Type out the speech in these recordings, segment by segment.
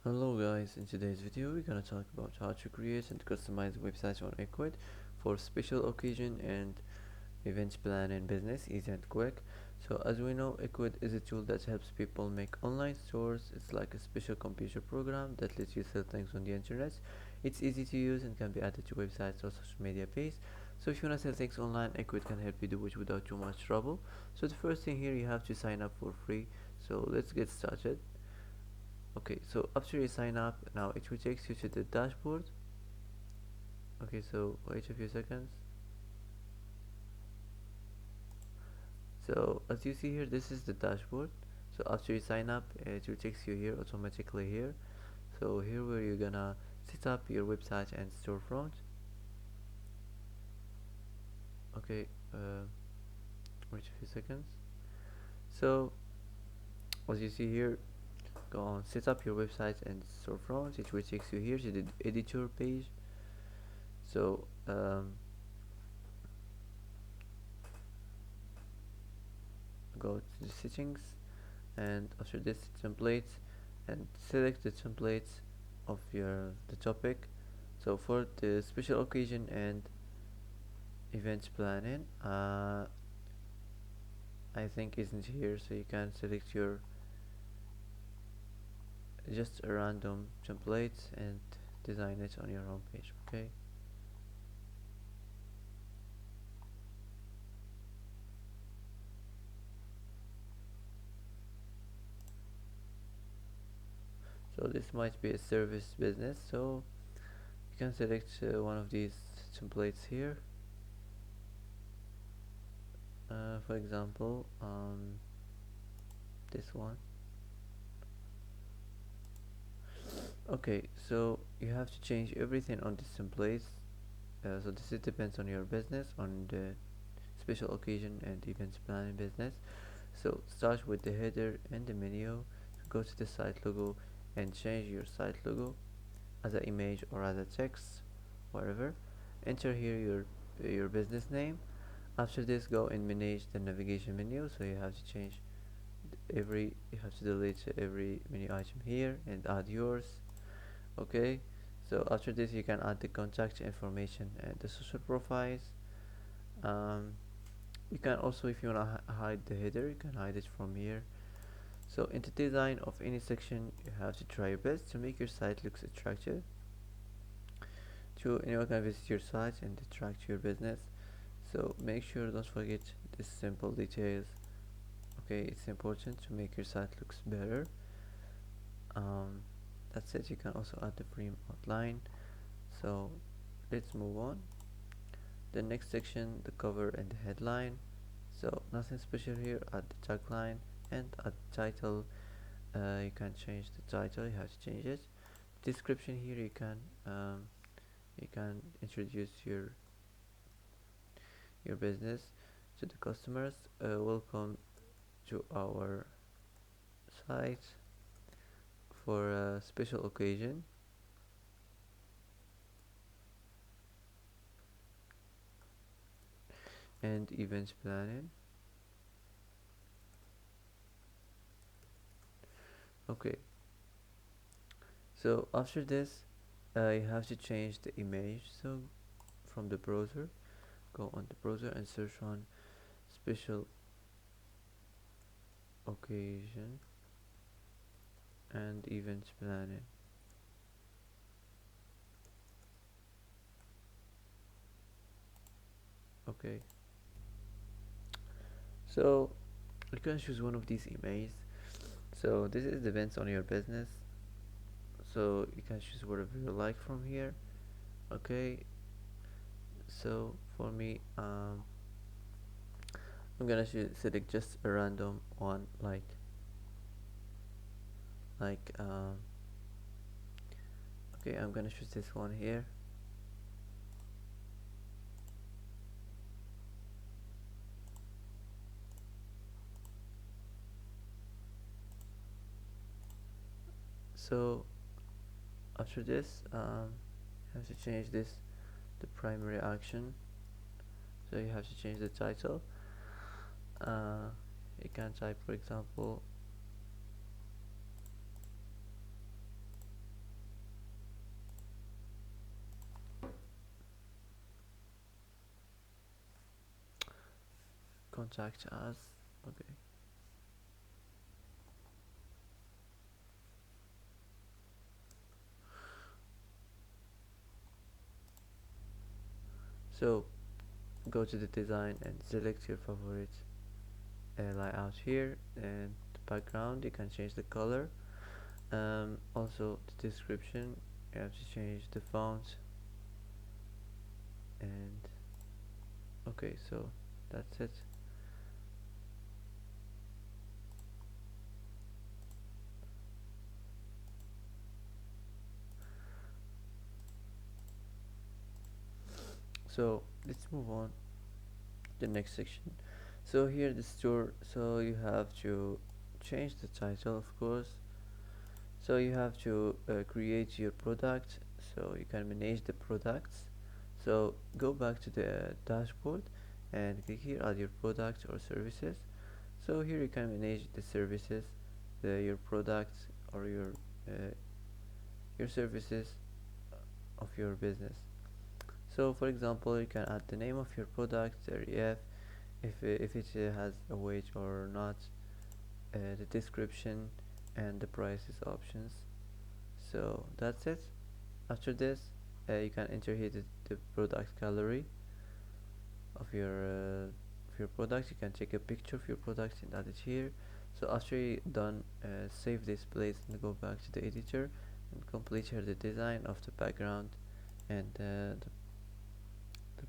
Hello guys, in today's video we're gonna talk about how to create and customize websites on Ecwid for special occasion and events planning business easy and quick. So as we know, Ecwid is a tool that helps people make online stores. It's like a special computer program that lets you sell things on the internet. It's easy to use and can be added to websites or social media pages. So if you wanna sell things online, Ecwid can help you do it without too much trouble. So the first thing here, you have to sign up for free. So let's get started. Okay, so after you sign up, now it will take you to the dashboard. Okay, so wait a few seconds. So as you see here, this is the dashboard. So after you sign up, it will take you here automatically here. So here where you're gonna set up your website and storefront. Okay, wait a few seconds. So as you see here, go on set up your website and storefront. It will take you here to the editor page. So go to the settings, and after this templates, and select the templates of the topic. So for the special occasion and events planning, I think isn't here, so you can select your just a random template and design it on your home page. Okay, so this might be a service business, so you can select one of these templates here. For example, this one. Okay, so you have to change everything on this template. So this depends on your business, on the special occasion and events planning business. So start with the header and the menu. Go to the site logo and change your site logo as an image or as a text, whatever. Enter here your business name. After this, go and manage the navigation menu. So you have to change you have to delete every menu item here and add yours. Okay, so after this you can add the contact information and the social profiles. um, you can also, if you want to hide the header, you can hide it from here. So in the design of any section, you have to try your best to make your site looks attractive, so anyone can visit your site and attract your business. So make sure, don't forget these simple details. Okay, it's important to make your site looks better. um, that's it. You can also add the frame outline. So let's move on. The next section, the cover and the headline. So nothing special here. Add the tagline and add the title. You can change the title, you have to change it. Description here, you can introduce your business to the customers. Welcome to our site for a special occasion. And events planning. Okay, so after this, you have to change the image. So from the browser, go on the browser and search on special occasion and events planning. Okay, so you can choose one of these images. So this is depends on your business, so you can choose whatever you like from here. Okay, so for me, I'm gonna select just a random one, like okay, I'm gonna choose this one here. So after this, you have to change this the primary action. So you have to change the title. uh, you can type, for example, contact us. Okay, so go to the design and select your favorite layout here, and the background you can change the color. Also the description, you have to change the font. And okay, so that's it. So let's move on to the next section. So here the store, so you have to change the title, of course. So you have to create your product, so you can manage the products. So go back to the dashboard and click here, add your products or services. So here you can manage the services, your products or your services of your business. So for example, you can add the name of your product, the ref, if it has a wage or not, the description, and the prices options. So that's it. After this, you can enter here the product gallery of your product. You can take a picture of your product and add it here. So after you done, save this place and go back to the editor and complete here the design of the background and the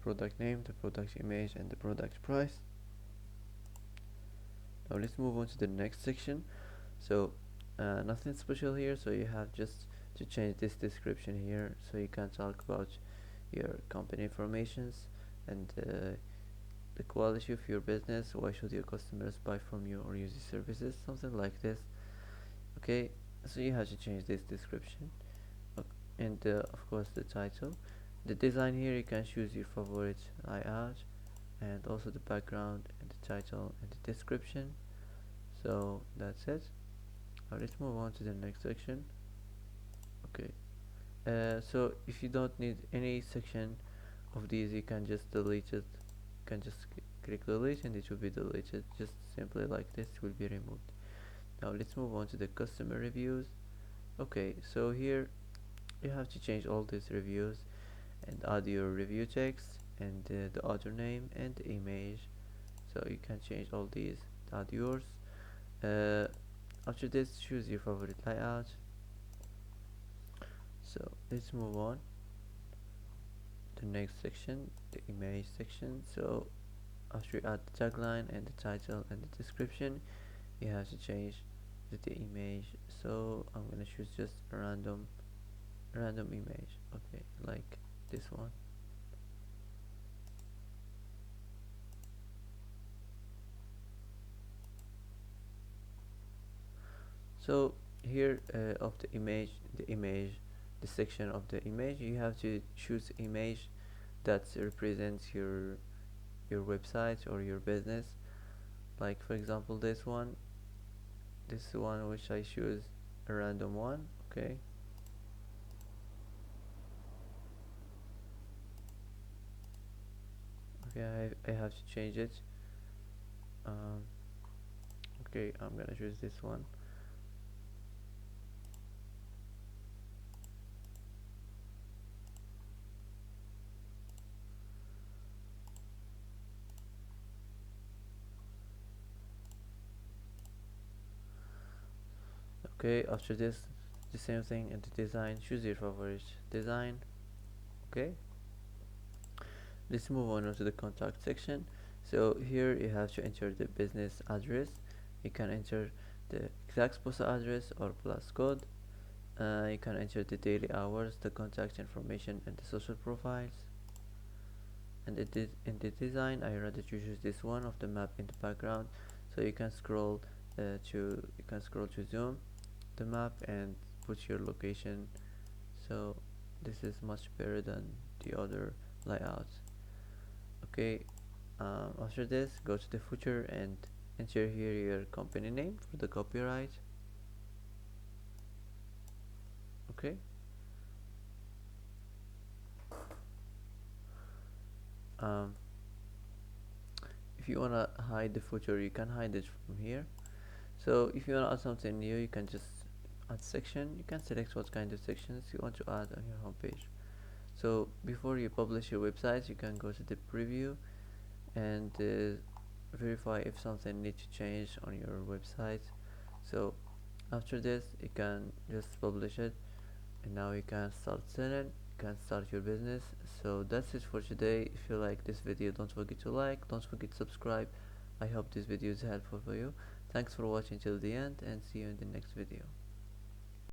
product name, the product image, and the product price. Now let's move on to the next section. So nothing special here, so you have just to change this description here, so you can talk about your company informations and the quality of your business. Why should your customers buy from you or use your services, something like this. Okay, so you have to change this description. And of course the title, the design here, you can choose your favorite layout, and also the background and the title and the description. So that's it. Now let's move on to the next section. Okay, so if you don't need any section of these, you can just delete it. You can just click delete and it will be deleted, just simply like this, it will be removed. Now let's move on to the customer reviews. Okay, so here you have to change all these reviews and add your review text and the author name and the image. So you can change all these, add yours. uh, After this, choose your favorite layout. So let's move on to the next section, the image section. So after you add the tagline and the title and the description, you have to change the image. So I'm gonna choose just a random image, okay, like this one. So here of the image, the section of the image, you have to choose image that represents your website or your business. Like for example, this one which I choose a random one. Okay, okay, I have to change it. um, okay, I'm gonna choose this one. Okay, after this, the same thing in the design, choose your favorite design. Okay, let's move on to the contact section. So here you have to enter the business address. You can enter the exact postal address or plus code. You can enter the daily hours, the contact information, and the social profiles. And in the design, I rather to choose this one of the map in the background, so you can scroll to zoom the map and put your location. So this is much better than the other layouts. Okay, after this, go to the footer and enter here your company name for the copyright. Okay, um, If you wanna hide the footer, you can hide it from here. So if you wanna add something new, you can just add section. You can select what kind of sections you want to add on your homepage. So before you publish your website, you can go to the preview and verify if something needs to change on your website. So after this, you can just publish it, and now you can start selling, you can start your business. So that's it for today. If you like this video, don't forget to like, don't forget to subscribe. I hope this video is helpful for you. Thanks for watching till the end, and see you in the next video.